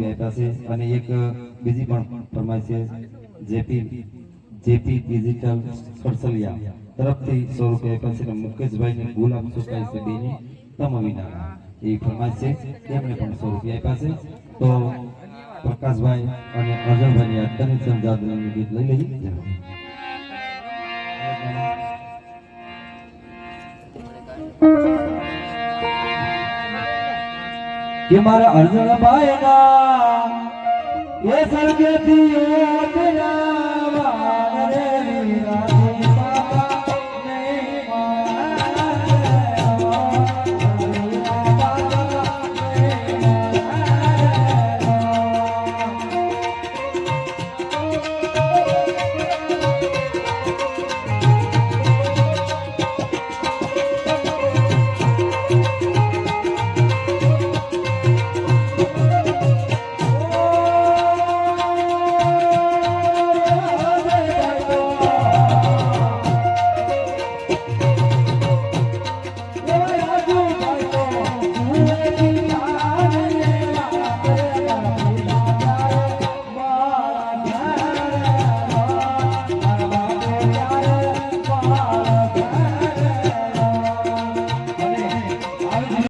રૂપિયા આપ્યા છે અને એક બીજી પણ ફરમાઈશ છે જેપી ડિજિટલ સરસલિયા તરફથી 100 રૂપિયા આપ્યા છે અને મુકેશભાઈ ને ગુલાબ સુકાઈ છે બેની તમવિના એ ફરમાઈશ છે એમને પણ 100 રૂપિયા આપ્યા છે તો પ્રકાશભાઈ અને અજયભાઈ આ તને સમજાદનું ગીત લઈ લઈએ કે મારા અર્જુનભાઈ ના એ સર્ગે થી